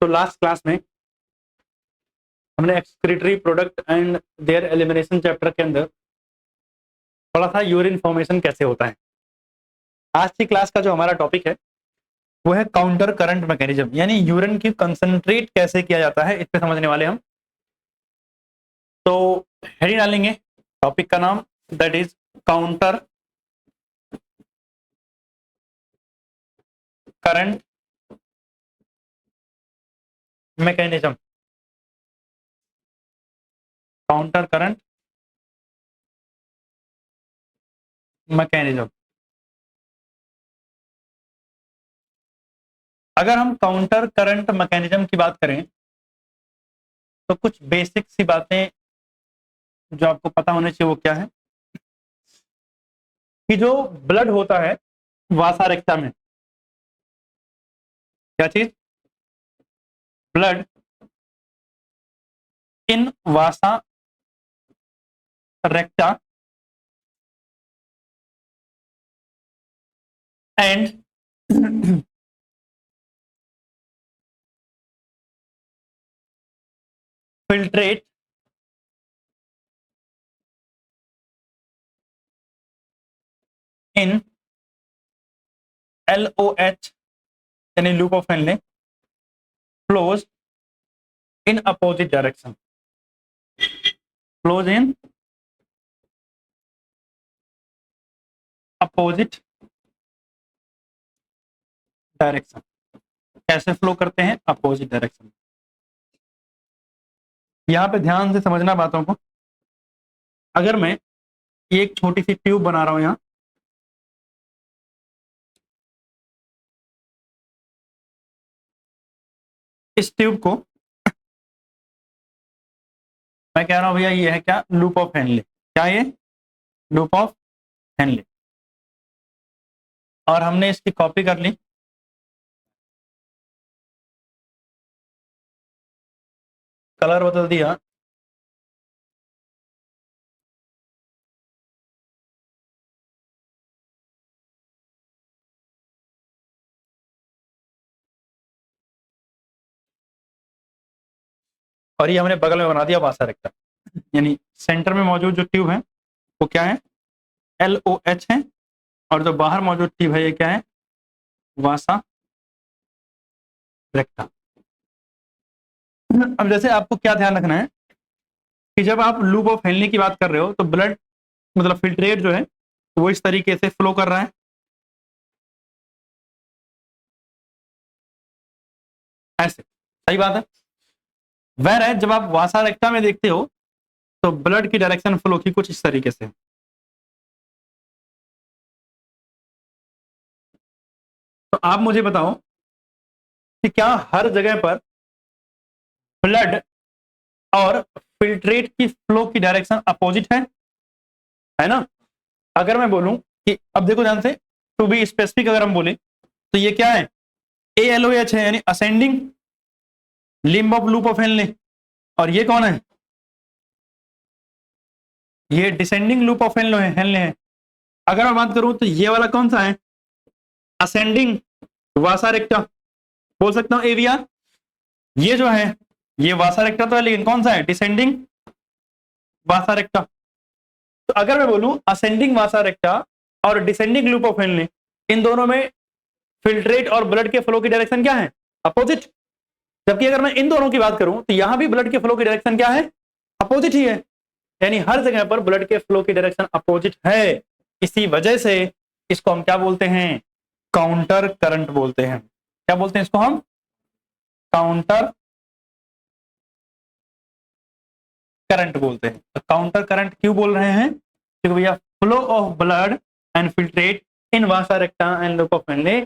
तो last class में हमने excretory product and there elimination chapter के अंदर थोड़ा सा यूरिन फॉर्मेशन कैसे होता है। आज की क्लास का जो हमारा टॉपिक है वो है काउंटर करंट मैकेनिज्म, यानी यूरिन की कंसंट्रेट कैसे किया जाता है, इस पे समझने वाले हम। तो हेडिंग डालेंगे टॉपिक का नाम, that is counter current mechanism. Counter current mechanism. अगर हम काउंटर करंट मैकेनिज्म की बात करें तो कुछ बेसिक सी बातें जो आपको पता होने चाहिए वो क्या है कि जो ब्लड होता है वासा रेक्टा में, क्या चीज, blood in Vasa recta and filtrate in LOH यानी loop of Henle flows in opposite direction, flows in opposite direction. कैसे फ्लो करते हैं? Opposite direction. यहां पे ध्यान से समझना बातों को। अगर मैं एक छोटी सी ट्यूब बना रहा हूं यहां, इस ट्यूब को मैं कह रहा हूं भैया ये है क्या, लूप ऑफ हेनले। क्या ये? Loop of Henle. और हमने इसकी कॉपी कर ली, कलर बदल दिया, और ये हमने बगल में बना दिया वासा रेक्टा। यानी सेंटर में मौजूद जो ट्यूब है वो क्या है? LOH है, और जो बाहर मौजूद ट्यूब है ये क्या है? वासा रेक्टा। अब जैसे आपको क्या ध्यान रखना है कि जब आप लूप ऑफ हेनले की बात कर रहे हो तो ब्लड मतलब फिल्ट्रेट जो है वो इस तरीके से फ्लो कर रहा है, ऐसे। सही बात है। वह है जब आप वासा रेक्टा में देखते हो तो ब्लड की डायरेक्शन फ्लो की कुछ इस तरीके से। तो आप मुझे बताओ कि क्या हर जगह पर ब्लड और फिल्ट्रेट की फ्लो की डायरेक्शन अपोजिट है ना? अगर मैं बोलूं कि अब देखो ध्यान से, टू बी स्पेसिफिक अगर हम बोले तो ये क्या है? ALOH है, यानी ascending limb of loop of Henle. और ये कौन है? ये डिसेंडिंग लूप ऑफ हेनले है। अगर मैं बात करूं तो ये वाला कौन सा है? Ascending vasa रेक्टा। बोल सकता हूं AVR। ये जो है ये वासा रेक्टा तो है, लेकिन कौन सा है? डिसेंडिंग वासा रेक्टा। तो अगर मैं बोलूं असेंडिंग वासा रेक्टा और डिसेंडिंग लूप ऑफ हेनले, इन दोनों में फिल्ट्रेट और ब्लड के फ्लो की डायरेक्शन क्या है? अपोजिट। जबकि अगर मैं इन दोनों की बात करूं तो यहां भी ब्लड के फ्लो की डायरेक्शन क्या है? अपोजिट ही है। यानी हर जगह पर ब्लड के फ्लो की डायरेक्शन अपोजिट है। इसी वजह से इसको हम क्या बोलते हैं? काउंटर करंट बोलते हैं। क्या बोलते हैं इसको हम? काउंटर करंट बोलते हैं। तो काउंटर करंट क्यों बोल रहे हैं? क्योंकि भैया flow of blood and filtrate in Vasa recta and loop of Henle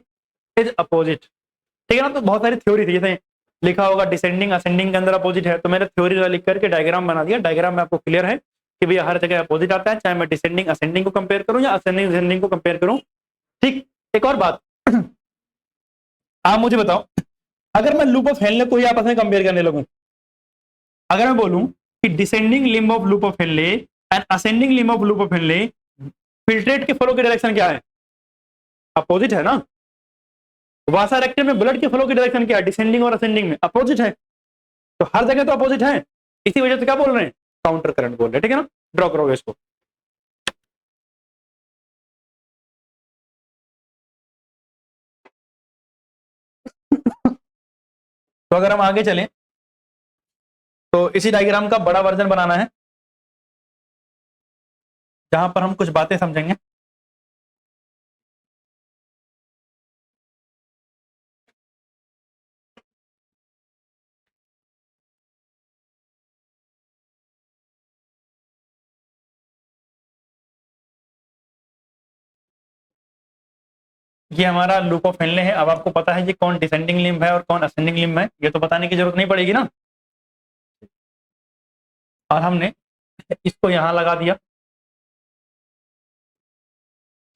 is opposite. ठीक है ना? तो बहुत सारी थ्योरी थी, जैसे लिखा होगा डिसेंडिंग असेंडिंग के अंदर अपोजिट है, तो मैंने थ्योरी लिख करके डायग्राम बना दिया। डायग्राम में आपको क्लियर है कि भैया हर जगह अपोजिट आता है, चाहे मैं डिसेंडिंग असेंडिंग को कंपेयर करूं या असेंडिंग असेंडिंग को कंपेयर करूं। ठीक। एक और बात आप मुझे बताओ, अगर मैं लूप ऑफ हेनले को ही आपस में कंपेयर करने लगूं, अगर मैं बोलूं कि descending limb of loop of Henle and ascending limb of loop of Henle, filtrate के फ्लो की डायरेक्शन क्या है? अपोजिट है ना? वासा रेक्टम में ब्लड के फ्लो की डायरेक्शन क्या है, डिसेंडिंग और असेंडिंग में अपोजिट है, तो हर जगह तो अपोजिट है, इसी वजह से क्या बोल रहे हैं, काउंटर करंट बोल रहे हैं, ठीक है ना, ड्रॉ करोगे इसको। तो अगर हम आगे चलें तो इसी डायग्राम का बड़ा वर्जन बनाना है, जहां पर हम कुछ बातें समझेंगे। ये हमारा लूप ऑफ हेनले है। अब आपको पता है कि कौन डिसेंडिंग लिम्ब है और कौन असेंडिंग लिम्ब है, ये तो बताने की जरूरत नहीं पड़ेगी ना। और हमने इसको यहां लगा दिया,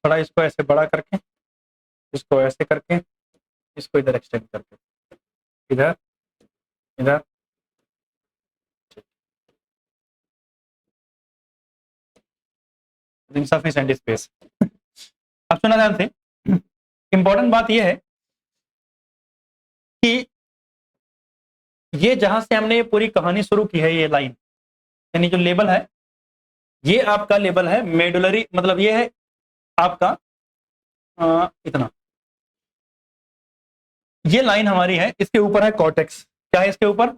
थोड़ा इसको ऐसे बड़ा करके, इसको ऐसे करके, इसको इधर एक्सटेंड करके, इधर इधर, इनसफिशिएंट स्पेस। अब सुना ध्यान से, इंपॉर्टेंट बात यह है कि ये जहां से हमने ये पूरी कहानी शुरू की है, ये लाइन यानी जो लेबल है, ये आपका लेबल है मेडुलरी, मतलब ये है आपका इतना, ये लाइन हमारी है, इसके ऊपर है कॉर्टेक्स। क्या है इसके ऊपर,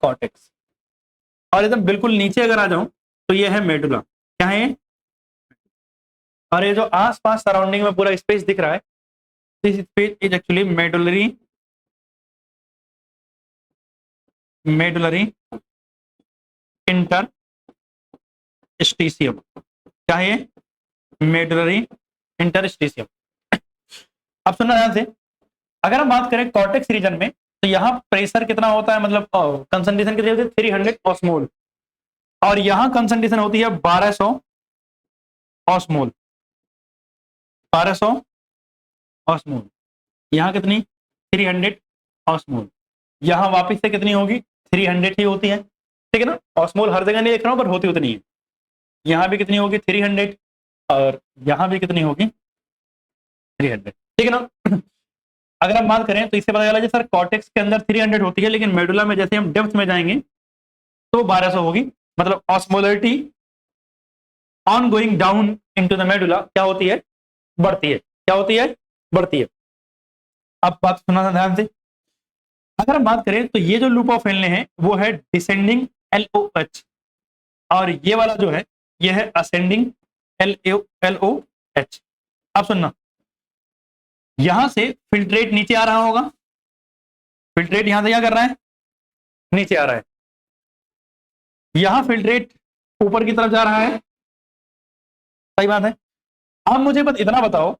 कॉर्टेक्स। और एकदम बिल्कुल नीचे अगर आ जाऊं तो ये है मेडुला। क्या है ये, और ये जो आसपास सराउंडिंग में पूरा स्पेस दिख रहा है, this space is actually medullary, medullary interstitium. क्या है ये, मेडुलरी इंटरस्टिशियम। अब सुनना ध्यान से, अगर हम बात करें कॉर्टेक्स रीजन में, तो यहाँ प्रेशर कितना होता है, मतलब कंसंट्रेशन कितनी होती है, 300 ऑस्मोल, और यहाँ कंसंट्रेशन होती है 1200 ऑस्मोल, 1200 ऑस्मोल। यहाँ कितनी, 300 ऑस्मोल। यहाँ वापस से कितनी होगी, 300 ही होती है, ठीक है ना। ऑस्मोल हर जगह नहीं लिख रहा हूं, पर होती उतनी है। यहाँ भी कितनी होगी, 300, और यहाँ भी कितनी होगी, 300, ठीक है ना। अगर हम बात करें तो इससे पता चला सर कॉर्टेक्स के अंदर 300 होती है, लेकिन मेडुला में जैसे हम डेप्थ में जाएंगे तो 1200 होगी। मतलब osmolarity on going down into the medulla क्या होती है, बढ़ती है। क्या होती है, बढ़ती है। अब बात सुना ध्यान से, अगर हम बात करें तो ये जो लूप ऑफ हेनले है वो है डिसेंडिंग LOH, और ये वाला जो है ये है असेंडिंग LOH। अब सुनना, यहां से फिल्ट्रेट नीचे आ रहा होगा, फिल्ट्रेट यहां से क्या कर रहा है, नीचे आ रहा है। यहां फिल्ट्रेट ऊपर की तरफ जा रहा है, सही बात है। अब मुझे बस इतना बताओ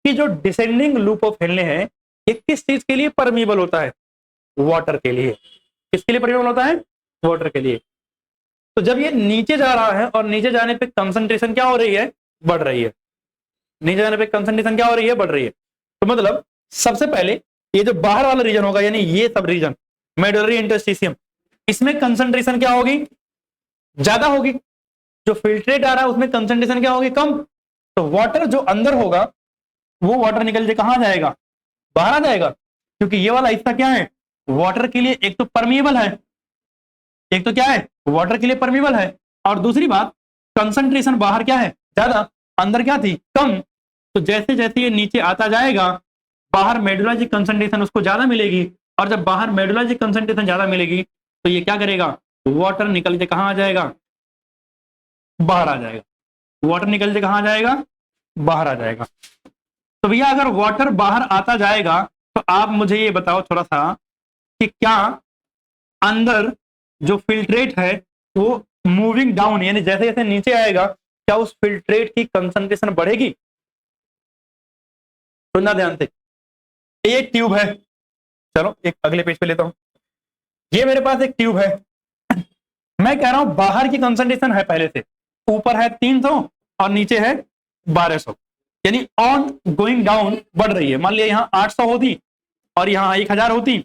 कि जो डिसेंडिंग लूप ऑफ हेनले है ये किस चीज के लिए परमीबल होता है, वाटर के लिए। किसके लिए परमीबल होता है, वाटर के लिए। तो जब ये नीचे जा रहा है और नीचे जाने पे कंसंट्रेशन क्या हो रही है, बढ़ रही है। नीचे जाने पे कंसंट्रेशन क्या हो रही है, बढ़ रही है। तो मतलब सबसे पहले ये जो बाहर वाला रीजन होगा, यानी ये सब रीजन मेडुलरी इंटरस्टिशियम, इसमें कंसंट्रेशन क्या होगी, ज्यादा होगी। जो फिल्ट्रेट आ रहा है उसमें कंसंट्रेशन क्या होगी, कम। तो वाटर जो अंदर होगा वो वाटर निकल के कहां जाएगा, बाहर आ जाएगा, क्योंकि ये वाला हिस्सा क्या है, वाटर के लिए एक तो परमिएबल है, एक तो क्या है, वाटर के लिए परमिएबल है, और दूसरी बात कंसंट्रेशन बाहर क्या है, ज्यादा, अंदर क्या थी, कम। तो जैसे जैसे ये नीचे आता जाएगा बाहर मेडुला की कंसंट्रेशन उसको ज्यादा मिलेगी, और जब बाहर मेडुला की कंसंट्रेशन ज्यादा मिलेगी तो ये क्या करेगा, वाटर निकल के कहां आ जाएगा, बाहर आ जाएगा। वाटर निकल के कहां आ जाएगा, बाहर आ जाएगा। तो भैया अगर वाटर बाहर आता जाएगा तो आप मुझे ये बताओ थोड़ा सा कि क्या अंदर जो फिल्ट्रेट है वो मूविंग डाउन, यानी जैसे जैसे नीचे आएगा क्या उस फिल्ट्रेट की कंसंट्रेशन बढ़ेगी। सुनना ध्यान से, ये ट्यूब है, चलो एक अगले पेज पे लेता हूं। ये मेरे पास एक ट्यूब है, मैं कह रहा हूं बाहर की कंसंट्रेशन है पहले से, ऊपर है 300 और नीचे है 1200, यानी ऑन गोइंग डाउन बढ़ रही है। मान लिया यहां 800 होती और यहां 1000 होती,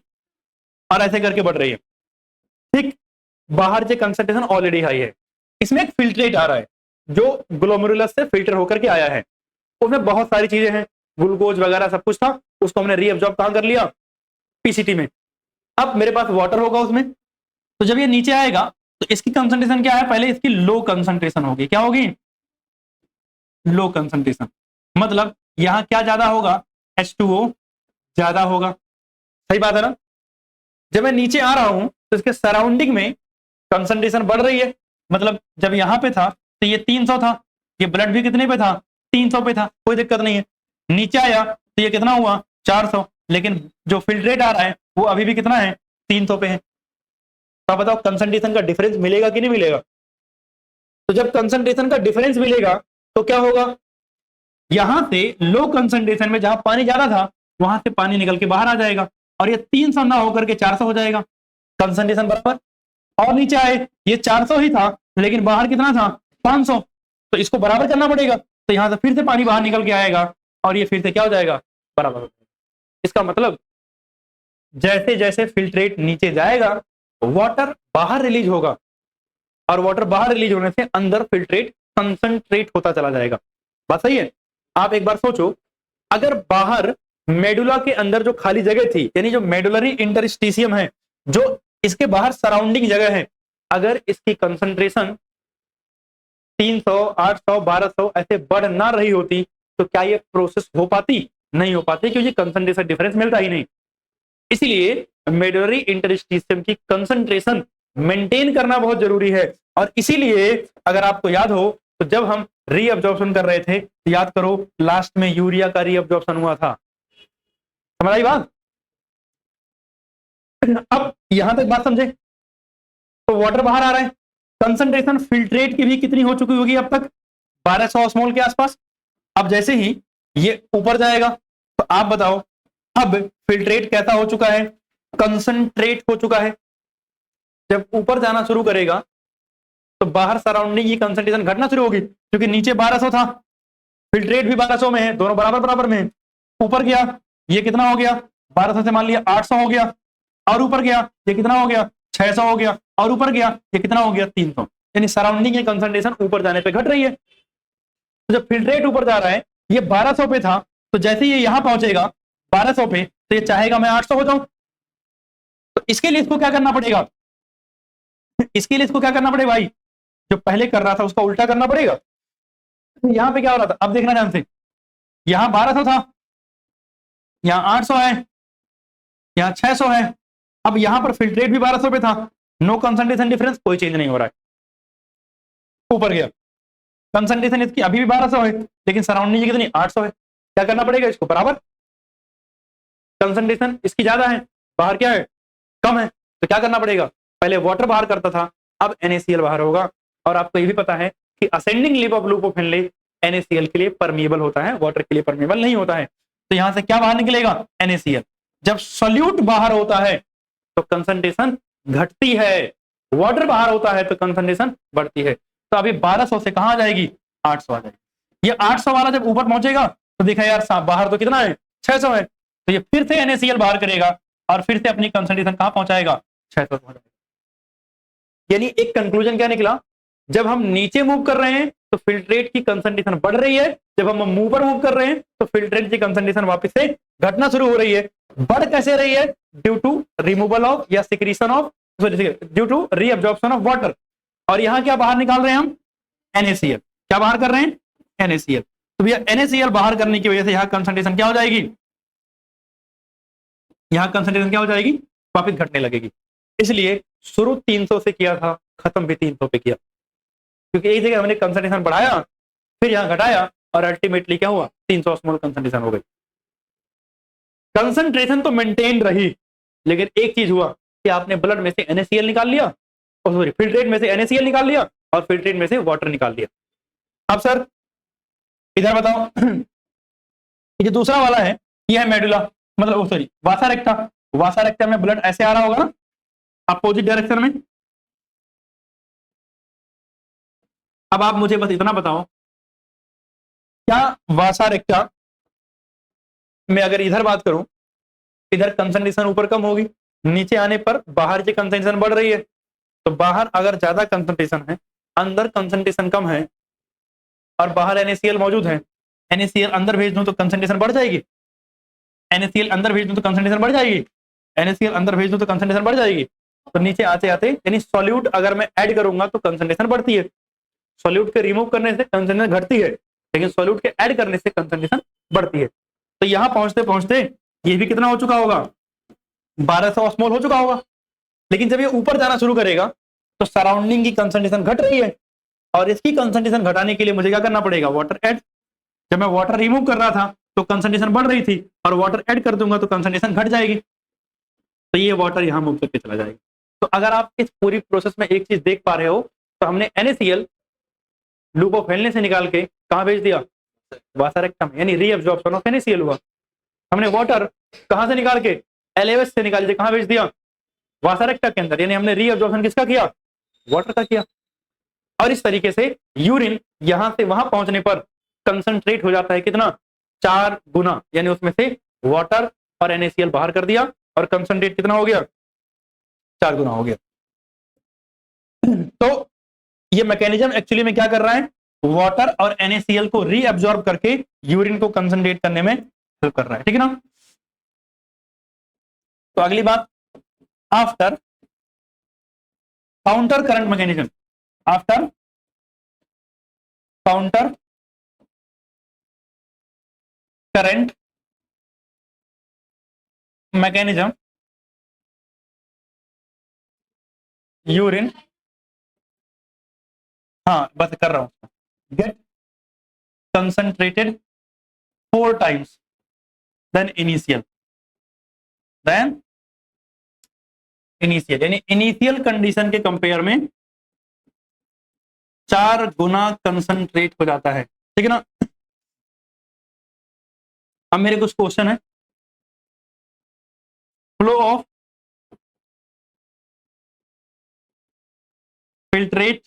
और ऐसे करके बढ़ रही है, ठीक। बाहर से कंसंट्रेशन ऑलरेडी हाई है, इसमें एक फिल्ट्रेट आ रहा है जो ग्लोमेरुलस से फिल्टर होकर के आया है, उसमें बहुत सारी चीजें हैं, ग्लूकोज वगैरह सब कुछ था, उसको हमने रीअब्जॉर्ब कहां कर लिया, पीसीटी में। अब मेरे पास वाटर होगा उसमें, तो जब ये नीचे आएगा तो इसकी कंसंट्रेशन क्या है, पहले इसकी लो कंसंट्रेशन होगी, क्या होगी, लो कंसंट्रेशन। मतलब यहां क्या ज्यादा होगा, H2O ज्यादा होगा, सही बात है ना। जब मैं नीचे आ रहा हूं तो इसके सराउंडिंग में कंसंट्रेशन बढ़ रही है, मतलब जब यहां पे था तो ये 300 था, ये ब्लड भी कितने पे था, 300 पे था, कोई दिक्कत नहीं है। नीचे आया तो ये कितना हुआ, 400, लेकिन जो फिल्ट्रेट आ रहा है वो अभी भी कितना है, 300 पे है। तो आप बताओ कंसंट्रेशन का डिफरेंस मिलेगा कि नहीं मिलेगा। तो जब कंसंट्रेशन का डिफरेंस मिलेगा तो क्या होगा, यहां से लो कंसंट्रेशन में जहां पानी ज्यादा था वहां से पानी निकल के बाहर आ जाएगा, और ये 300 ना होकर के 400 हो जाएगा, कंसंट्रेशन बराबर। और नीचे आए ये 400 ही था लेकिन बाहर कितना था, 500, तो इसको बराबर करना पड़ेगा, तो यहां से फिर से पानी बाहर निकल के आएगा और ये फिर से क्या हो जाएगा, बराबर। इसका मतलब जैसे जैसे फिल्ट्रेट नीचे जाएगा वाटर बाहर रिलीज होगा, और वाटर बाहर रिलीज होने से अंदर फिल्ट्रेट कंसंट्रेट होता चला जाएगा। बात सही है। आप एक बार सोचो, अगर बाहर मेडुला के अंदर जो खाली जगह थी, यानी जो मेडुलरी इंटरस्टिशियम है, जो इसके बाहर सराउंडिंग जगह है, अगर इसकी कंसंट्रेशन 300, 800, 1200 ऐसे बढ़ ना रही होती तो क्या ये प्रोसेस हो पाती, नहीं हो पाती, क्योंकि कंसंट्रेशन डिफरेंस मिलता ही नहीं। इसलिए मेडुलरी इंटरस्टिशियम की कंसंट्रेशन मेंटेन करना बहुत जरूरी है। और इसीलिए अगर आपको याद हो तो जब हम रीअब्जॉर्प्शन कर रहे थे तो याद करो लास्ट में यूरिया का रीअब्जॉर्प्शन हुआ था, समझ आई बात। अब यहां तक बात समझे, तो वाटर बाहर आ रहा है, कंसंट्रेशन फिल्ट्रेट की भी कितनी हो चुकी होगी अब तक, 1200 ऑस्मोल के आसपास। अब जैसे ही ये ऊपर जाएगा तो आप बताओ अब फिल्ट्रेट कैसा हो चुका है, कंसंट्रेट हो चुका है। जब ऊपर जाना शुरू करेगा तो बाहर सराउंडिंग की कंसंट्रेशन घटना शुरू होगी, क्योंकि नीचे 1200 था, फिल्ट्रेट भी 1200 में है, दोनों बराबर बराबर में है। ऊपर गया ये कितना हो गया, 1200 से मान लिया 800 हो गया, और ऊपर गया ये कितना हो गया, 600 हो गया, और ऊपर गया ये कितना हो गया, 300। यानी सराउंडिंग की कंसंट्रेशन ऊपर जाने पे घट रही है। तो जब फिल्ट्रेट ऊपर जा रहा है, ये 1200 पे था, तो जैसे ये यहां पहुंचेगा 1200 पे, तो ये चाहेगा मैं 800 हो जाऊं। तो इसके लिए इसको क्या करना पड़ेगा, इसके लिए इसको क्या करना पड़ेगा भाई, जो पहले कर रहा था उसका उल्टा करना पड़ेगा। तो यहां पे क्या हो रहा था, अब देखना ध्यान से, यहां 1200 था, यहां 800 है, यहां 600 है। अब यहां पर फिल्ट्रेट भी 1200 पे था, नो कंसंट्रेशन डिफरेंस, कोई चेंज नहीं हो रहा है। ऊपर गया कंसंट्रेशन इसकी अभी भी 1200 है, लेकिन सराउंडिंग कितनी, 800 है। क्या करना पड़ेगा, इसको बराबर, कंसंट्रेशन इसकी ज्यादा है, बाहर क्या है, कम है, तो क्या करना पड़ेगा, पहले वाटर बाहर करता था, अब NaCl बाहर होगा। और आपको ये भी पता है कि असेंडिंग लिप ऑफ लुपोफिनले NaCl के लिए परमिएबल होता है, वाटर के लिए परमिएबल नहीं होता है। तो यहां से क्या बाहर निकलेगा, NaCl। जब सॉल्यूट बाहर होता है तो कंसंट्रेशन घटती है, वाटर बाहर होता है तो कंसंट्रेशन बढ़ती है। तो अभी 1200 से कहां आ जाएगी, 800 आ जाएगी। ये 800 वाला जब ऊपर पहुंचेगा तो देखा यार बाहर तो कितना है, 600 है, तो ये फिर से NaCl बाहर करेगा और फिर से अपनी कंसंट्रेशन कहां पहुंचाएगा, 600 पहुंचाएगा। यानी एक कंक्लूजन क्या निकला, जब हम नीचे मूव कर रहे हैं तो फिल्ट्रेट की कंसंट्रेशन बढ़ रही है, जब हम ऊपर मूव कर रहे हैं तो फिल्ट्रेट की कंसंट्रेशन वापस से घटना शुरू हो रही है। बढ़ कैसे रही है, ड्यू टू रिमूवल ऑफ या secretion of, due to reabsorption of water. और यहां क्या बाहर निकाल रहे हैं हम, NaCl। क्या बाहर कर रहे हैं, NaCl। तो भैया NaCl बाहर करने की वजह से यहां कंसंट्रेशन क्या हो जाएगी, यहां कंसंट्रेशन क्या हो जाएगी, वापस घटने लगेगी। इसलिए शुरू 300 से किया था, खत्म भी 300 पे किया, क्योंकि एक जगह हमने कंसंट्रेशन बढ़ाया, फिर यहां घटाया, और अल्टीमेटली क्या हुआ, 300 ऑस्मोल कंसंट्रेशन हो गई। कंसंट्रेशन तो मेंटेन रही, लेकिन एक चीज हुआ कि आपने ब्लड में से NaCl निकाल लिया, और सॉरी फिल्ट्रेट में से NaCl निकाल लिया, और फिल्ट्रेट में से वाटर निकाल लिया। अब सर इधर बताओ, ये जो दूसरा वाला है ये है मेडुला, मतलब सॉरी वासा रेक्टा। वासा रेक्टा में ब्लड ऐसे आ रहा होगा ना, अपोजिट डायरेक्शन में। अब आप मुझे बस इतना बताओ, क्या वासा रेक्टा में अगर इधर बात करूं, इधर कंसंट्रेशन ऊपर कम होगी, नीचे आने पर बाहर की कंसंट्रेशन बढ़ रही है। तो बाहर अगर ज्यादा कंसंट्रेशन है, अंदर कंसंट्रेशन कम है, और बाहर NaCl मौजूद है, NaCl अंदर भेज दूं तो कंसंट्रेशन बढ़ जाएगी, NaCl अंदर भेज दूं तो कंसंट्रेशन बढ़ जाएगी, NaCl अंदर भेज दूं तो कंसंट्रेशन बढ़ जाएगी। तो नीचे आते आते यानी सॉल्यूट अगर मैं ऐड करूंगा तो कंसंट्रेशन बढ़ती है, सॉल्यूट के रिमूव करने से कंसंट्रेशन घटती है, लेकिन सॉल्यूट के ऐड करने से कंसंट्रेशन बढ़ती है। तो यहां पहुंचते पहुंचते ये भी कितना हो चुका होगा, 1200 ऑस्मोल हो चुका होगा। लेकिन जब ये ऊपर जाना शुरू करेगा तो सराउंडिंग की कंसंट्रेशन घट रही है, और इसकी कंसंट्रेशन घटाने के लिए मुझे क्या करना पड़ेगा, वाटर ऐड। जब मैं वाटर रिमूव कर रहा था तो कंसंट्रेशन बढ़ रही थी, और वाटर ऐड कर दूंगा तो कंसंट्रेशन घट जाएगी, तो ये वाटर यहां मूव करके चला जाएगा। तो अगर आप इस पूरी प्रोसेस में एक चीज देख पा रहे हो, तो हमने NaCl लूप ऑफ हेनले से निकाल के कहां भेज दिया, वासारेक्टम, यानी रीअब्जॉर्प्शन ऑफ NaCl हुआ। हमने वाटर कहां से निकाल के, LAOH से निकाल के कहां भेज दिया, वासारेक्टा के अंदर, यानी हमने रीअब्जॉर्प्शन किसका किया, वाटर का किया। और इस तरीके से यूरिन यहां से वहां पहुंचने पर कंसंट्रेट हो जाता है कितना, 4 गुना, यानी उसमें से वाटर और NaCl बाहर कर दिया और कंसंट्रेट कितना हो गया, 4 गुना हो गया। तो ये मैकेनिज्म एक्चुअली में क्या कर रहा है, वाटर और NaCl को रीअब्जॉर्ब करके यूरिन को कंसंट्रेट करने में हेल्प कर रहा है, ठीक है ना। तो अगली बात, after counter current mechanism, after counter current mechanism, urine, हाँ बस कर रहा हूं, get concentrated 4 times then initial, यानी इनिशियल कंडीशन के कंपेयर में 4 गुना कंसंट्रेट हो जाता है, ठीक है ना। अब मेरे कुछ क्वेश्चन है, flow of filtrate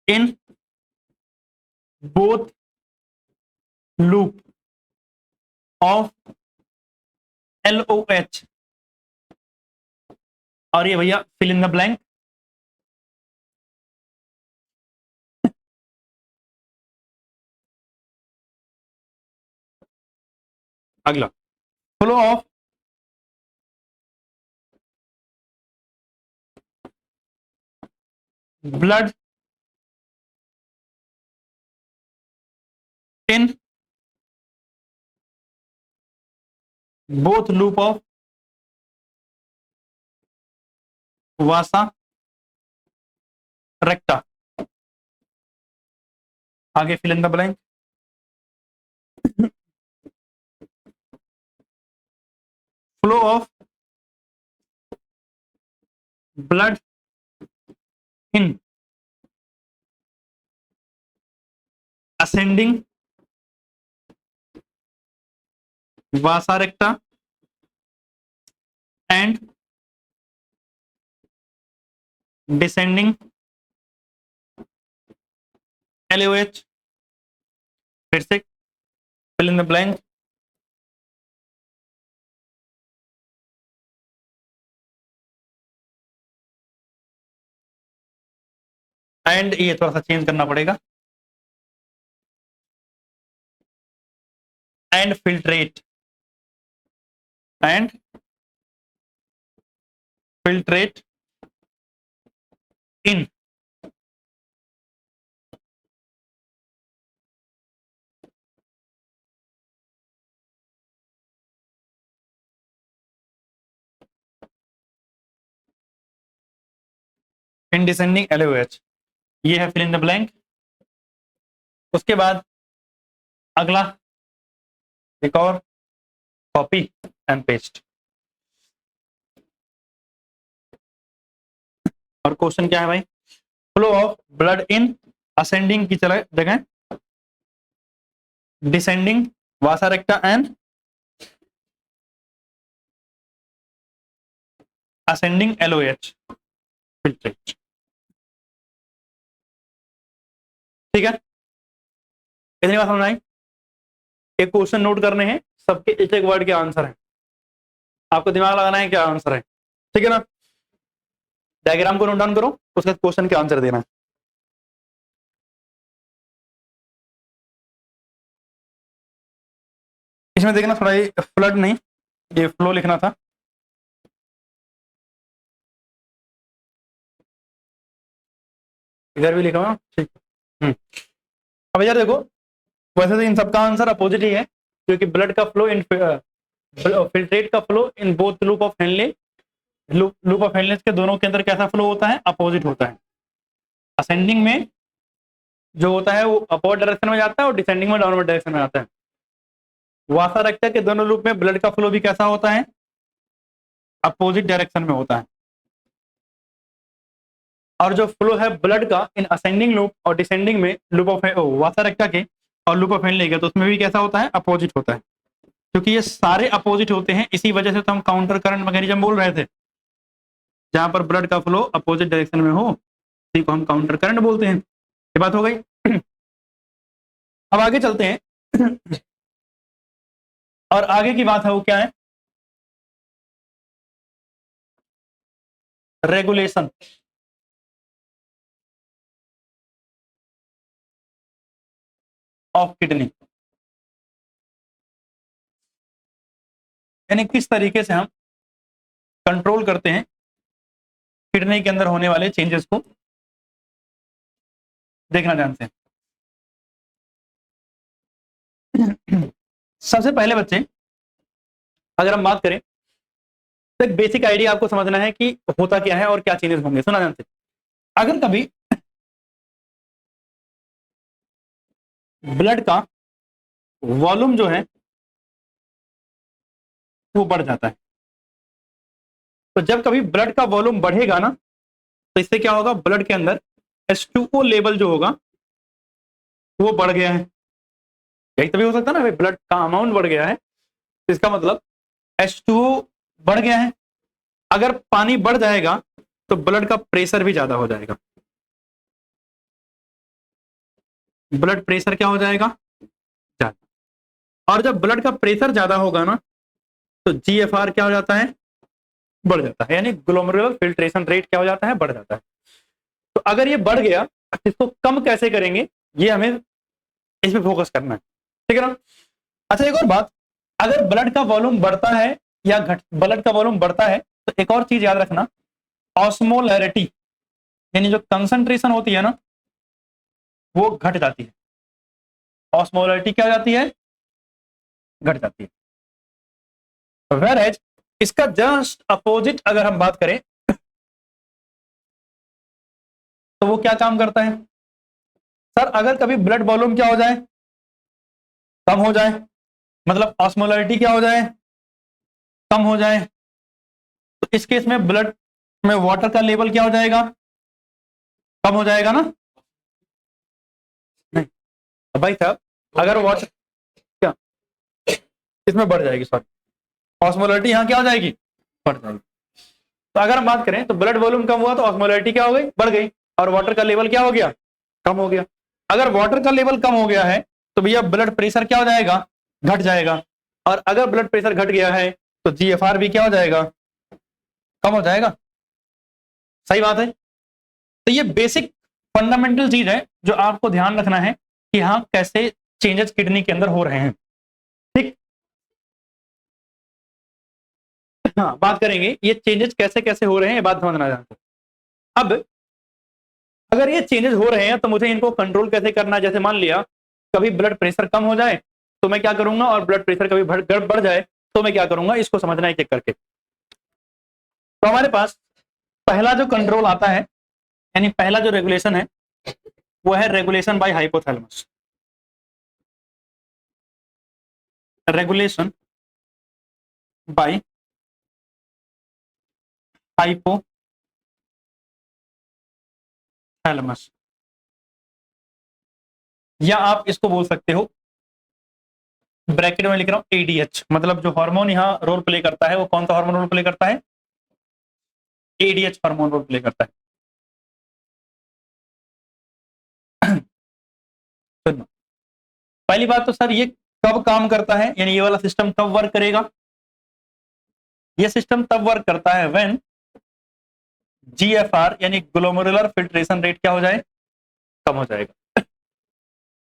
in both loop of LOH, और ये भैया फिल इन द ब्लैंक, अगला flow of blood in both loop of vasa recta, आगे fill in the blank, flow of blood in ascending vasa recta and descending LOH, फिर से fill in the blank, and ये थोड़ा सा change करना पड़ेगा, and filtrate in descending LOH, ये है फिल इन द ब्लैंक। उसके बाद अगला एक और, कॉपी एंड पेस्ट, और क्वेश्चन क्या है भाई, flow of blood in ascending की चला जगह descending Vasa recta and ascending LOH filtrate, ठीक है। इतनी बात समझ आई। एक क्वेश्चन नोट करने हैं, सबके एक एक वर्ड के आंसर है, आपको दिमाग लगाना है क्या आंसर है, ठीक है ना। डायग्राम को नोट डाउन करो, उसके क्वेश्चन के आंसर देना है। इसमें देखना थोड़ा, ये फ्लड नहीं, ये फ्लो लिखना था। इधर भी लिखा हुआ, ठीक। अब यार देखो, वैसे तो इन सबका आंसर अपोजिट ही है, क्योंकि ब्लड का फ्लो इन फिल्ट्रेट का flow in both loop of Henle, loop of Henle के दोनों के अंदर कैसा फ्लो होता है, अपोजिट होता है। असेंडिंग में जो होता है वो अपवर्ड डायरेक्शन में जाता है और डिसेंडिंग में डाउनवर्ड डायरेक्शन में आता है। वासा रेक्टा के दोनों लूप में ब्लड का फ्लो भी कैसा होता है, अपोजिट डायरेक्शन में होता है। और जो फ्लो है ब्लड का इन असेंडिंग लूप और डिसेंडिंग में लूप ऑफ वासा रेक्टा के और लूप ऑफ हेनले के, तो उसमें भी कैसा होता है, अपोजिट होता है। क्योंकि ये सारे अपोजिट होते हैं, इसी वजह से तो हम काउंटर करंट मैकेनिज्म बोल रहे थे। जहां पर ब्लड का फ्लो अपोजिट डायरेक्शन में हो, इसी को हम काउंटर करंट बोलते हैं। ये बात हो गई। अब आगे चलते हैं। और आगे की बात है वो क्या है, रेगुलेशन। ऑफ किडनी, यानी किस तरीके से हम कंट्रोल करते हैं किडनी के अंदर होने वाले चेंजेस को, देखना जानते हैं। सबसे पहले बच्चे अगर हम बात करें तो एक बेसिक आइडिया आपको समझना है कि होता क्या है और क्या चेंजेस होंगे। सुना जानते हैं, अगर कभी ब्लड का वॉल्यूम जो है वो बढ़ जाता है, तो जब कभी ब्लड का वॉल्यूम बढ़ेगा ना, तो इससे क्या होगा, ब्लड के अंदर H2O लेवल जो होगा वो बढ़ गया है। यही तभी हो सकता है ना, ब्लड का अमाउंट बढ़ गया है, तो इसका मतलब H2O बढ़ गया है। अगर पानी बढ़ जाएगा तो ब्लड का प्रेशर भी ज्यादा हो जाएगा। ब्लड प्रेशर क्या हो जाएगा, ज्यादा। और जब ब्लड का प्रेशर ज्यादा होगा ना, तो GFR क्या हो जाता है, बढ़ जाता है, यानी ग्लोमेरुलर फिल्ट्रेशन रेट क्या हो जाता है, बढ़ जाता है। तो अगर ये बढ़ गया, इसको कम कैसे करेंगे, ये हमें इस पे फोकस करना है, ठीक है ना। अच्छा एक और बात, अगर ब्लड का वॉल्यूम बढ़ता है या ब्लड का वॉल्यूम बढ़ता है, तो एक और चीज याद रखना, ऑस्मोलैरिटी, यानी जो कंसंट्रेशन होती है ना, वो घट जाती है। ऑस्मोलैरिटी क्या हो जाती है, घट जाती है। वेयर इसका जस्ट अपोजिट अगर हम बात करें, तो वो क्या काम करता है, सर अगर कभी ब्लड वॉल्यूम क्या हो जाए, कम हो जाए, मतलब ऑस्मोलैरिटी क्या हो जाए, कम हो जाए, तो इस केस में ब्लड में वाटर का लेवल क्या हो जाएगा, कम हो जाएगा ना। नहीं भाई साहब, अगर वाटर क्या इसमें बढ़ जाएगी, सॉरी, ऑस्मोलैरिटी यहाँ क्या हो जाएगी, बढ़ जाएगी। तो अगर हम बात करें तो ब्लड वॉल्यूम कम हुआ तो ऑस्मोलैरिटी क्या हो गई, बढ़ गई, और वाटर का लेवल क्या हो गया, कम हो गया। अगर वाटर का लेवल कम हो गया है तो भैया ब्लड प्रेशर क्या हो जाएगा, घट जाएगा। और अगर ब्लड प्रेशर घट गया है तो GFR भी क्या हो जाएगा, कम हो जाएगा। सही बात है। तो ये बेसिक फंडामेंटल चीज है जो आपको ध्यान रखना है कि हाँ कैसे चेंजेस किडनी के अंदर हो रहे हैं, ठीक। हाँ बात करेंगे ये चेंजेस कैसे कैसे हो रहे हैं, ये बात समझना चाहते हैं। अब अगर ये चेंजेस हो रहे हैं तो मुझे इनको कंट्रोल कैसे करना है। जैसे मान लिया कभी ब्लड प्रेशर कम हो जाए तो मैं क्या करूंगा, और ब्लड प्रेशर कभी बढ़ जाए तो मैं क्या करूंगा, इसको समझना है एक एक करके। तो हमारे पास पहला जो कंट्रोल आता है, यानी पहला जो रेगुलेशन है, वो है regulation bye hypothalamus. Regulation bye hypothalamus, या आप इसको बोल सकते हो, ब्रैकेट में लिख रहा हूं ADH, मतलब जो हार्मोन यहाँ रोल प्ले करता है वो कौन सा हार्मोन रोल प्ले करता है, ADH हार्मोन रोल प्ले करता है। तो पहली बात तो सर ये कब काम करता है, यानी ये वाला सिस्टम कब वर्क करेगा, ये सिस्टम तब वर्क करता है व्हेन GFR यानी ग्लोमेरुलर फिल्ट्रेशन रेट क्या हो जाए, कम हो जाएगा,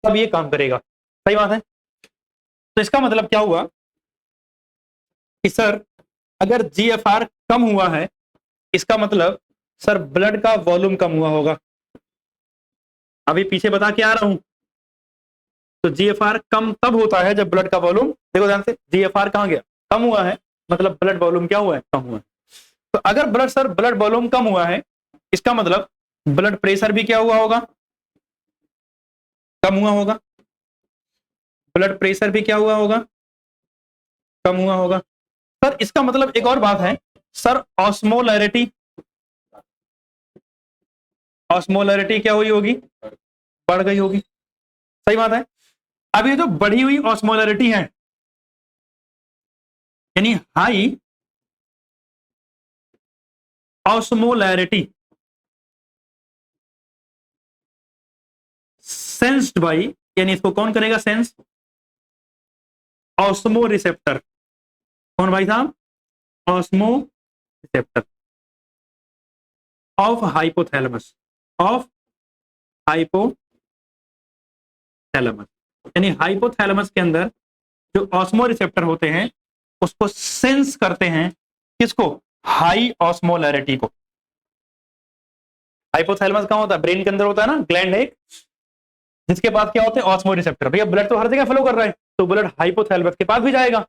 तब ये काम करेगा। सही बात है। तो इसका मतलब क्या हुआ कि सर अगर जीएफआर कम हुआ है, इसका मतलब सर ब्लड का वॉल्यूम कम हुआ होगा। अभी पीछे बता के आ रहा हूं। तो जीएफआर कम तब होता है जब ब्लड का वॉल्यूम, देखो ध्यान से, जीएफआर कहां गया, कम हुआ है, मतलब ब्लड वॉल्यूम क्या हुआ है, कम हुआ है। तो अगर ब्लड वॉल्यूम कम हुआ है, इसका मतलब ब्लड प्रेशर भी क्या हुआ होगा, कम हुआ होगा। ब्लड प्रेशर भी क्या हुआ होगा, कम हुआ होगा। सर इसका मतलब एक और बात है सर, ऑस्मोलैरिटी, ऑस्मोलैरिटी क्या हुई होगी, बढ़ गई होगी। सही बात है। अब ये जो बढ़ी हुई ऑस्मोलैरिटी है, यानी हाई ऑस्मोलैरिटी सेंस्ड बाई, यानी इसको कौन करेगा सेंस, ऑस्मो रिसेप्टर। कौन भाई साहब, osmo receptor of hypothalamus, of hypothalamus, यानी हाइपोथैलेमस के अंदर जो ऑस्मो रिसेप्टर होते हैं उसको सेंस करते हैं, किसको, हाई ऑस्मोलैरिटी को। हाइपोथैलेमस कहां होता है, ब्रेन के अंदर होता है ना, ग्लैंड है एक, जिसके पास क्या होते हैं, ऑस्मो रिसेप्टर। भैया ब्लड तो हर जगह फ्लो कर रहा है, तो ब्लड हाइपोथैलेमस के पास भी जाएगा।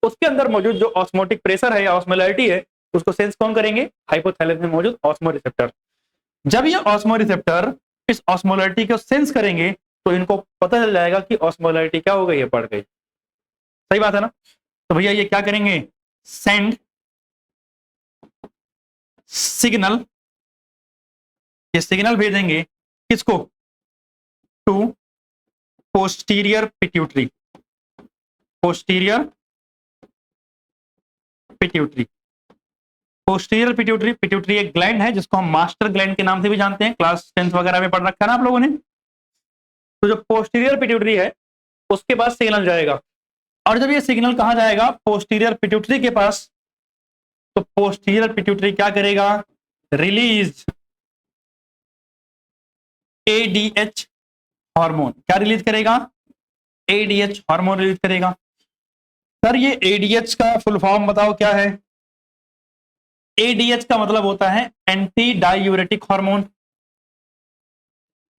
उसके अंदर मौजूद जो ऑस्मोटिक प्रेशर है या ऑस्मोलैरिटी है, उसको सेंस कौन करेंगे, हाइपोथैलेमस में मौजूद ऑस्मो रिसेप्टर। जब ये ऑस्मो रिसेप्टर इस ऑस्मोलैरिटी को सेंस करेंगे तो इनको पता चल जाएगा कि ऑस्मोलैरिटी क्या हो गई है, बढ़ गई। सही बात है ना। तो भैया ये क्या करेंगे, सेंड सिग्नल, ये सिग्नल भेजेंगे किसको, to posterior pituitary, posterior pituitary. Posterior pituitary, pituitary एक ग्लैंड है जिसको हम मास्टर ग्लैंड के नाम से भी जानते हैं, क्लास 10 वगैरह में पढ़ रखा है ना आप लोगों ने। तो जो पोस्टीरियर पिट्यूटरी है उसके पास सिग्नल जाएगा, और जब ये सिग्नल कहां जाएगा, पोस्टीरियर पिट्यूटरी के पास, तो पोस्टीरियर पिट्यूटरी क्या करेगा, रिलीज एडीएच हार्मोन। क्या रिलीज करेगा, एडीएच हार्मोन रिलीज करेगा। सर ये एडीएच का फुल फॉर्म बताओ क्या है। एडीएच का मतलब होता है anti diuretic hormone,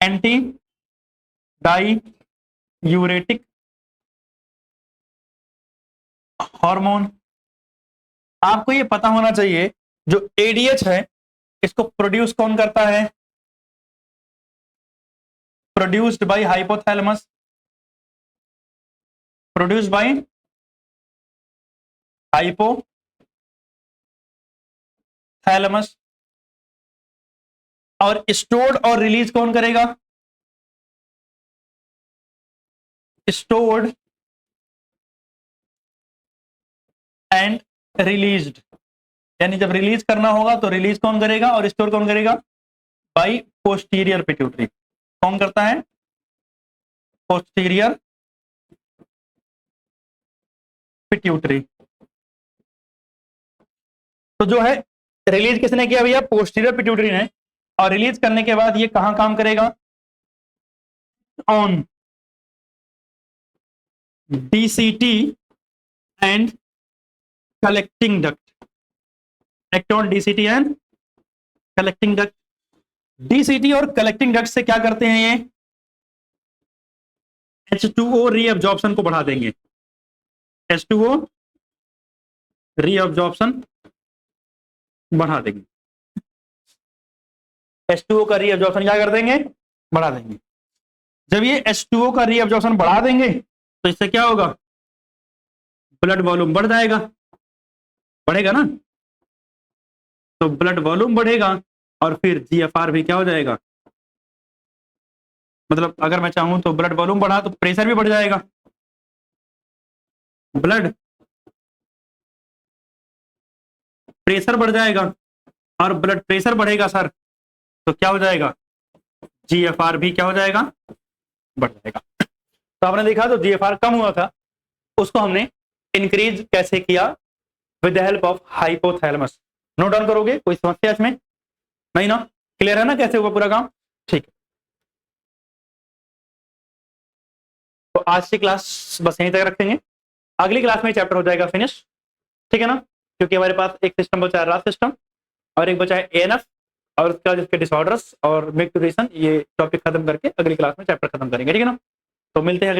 anti diuretic hormone. आपको ये पता होना चाहिए जो एडीएच है इसको प्रोड्यूस कौन करता है, produced by hypothalamus, produced by hypothalamus. और स्टोर्ड और रिलीज कौन करेगा, स्टोर्ड एंड रिलीज्ड, यानी जब रिलीज करना होगा तो रिलीज कौन करेगा और स्टोर कौन करेगा, बाय पोस्टीरियर पिट्यूटरी। कौन करता है, पोस्टीरियर पिट्यूटरी। तो जो है रिलीज किसने किया भैया, पोस्टीरियर पिट्यूटरी ने। और रिलीज करने के बाद ये कहां काम करेगा, on DCT and collecting duct, act on DCT and collecting duct. DCT और कलेक्टिंग डक्ट से क्या करते हैं ये, H2O रीअब्जॉर्प्शन को बढ़ा देंगे, H2O रीअब्जॉर्प्शन बढ़ा देंगे। H2O का रीअब्जॉर्प्शन क्या कर देंगे, बढ़ा देंगे। जब ये H2O का रीअब्जॉर्प्शन बढ़ा देंगे तो इससे क्या होगा, ब्लड वॉल्यूम बढ़ जाएगा, बढ़ेगा ना। तो ब्लड वॉल्यूम बढ़ेगा और फिर जीएफआर भी क्या हो जाएगा, मतलब अगर मैं चाहूं तो ब्लड वॉल्यूम बढ़ा तो प्रेशर भी बढ़ जाएगा। ब्लड प्रेशर बढ़ जाएगा, और ब्लड प्रेशर बढ़ेगा सर तो क्या हो जाएगा, जीएफआर भी क्या हो जाएगा, बढ़ जाएगा। तो आपने देखा तो जीएफआर कम हुआ था, उसको हमने इंक्रीज कैसे किया, with the help of hypothalamus. Note down करोगे, कोई समस्या इसमें नहीं ना, क्लियर है ना कैसे हुआ पूरा काम, ठीक है। तो आज की क्लास बस यहीं तक रखेंगे। अगली क्लास में चैप्टर हो जाएगा फिनिश, ठीक है ना, क्योंकि हमारे पास एक सिस्टम बचा है रास सिस्टम और एक बचा है एएनएफ और उसके बाद इसके डिसऑर्डर्स और मिक्स ड्यूरेशन। ये टॉपिक खत्म करके अगली क्लास में चैप्टर खत्म करेंगे, ठीक है ना। तो मिलते हैं अगली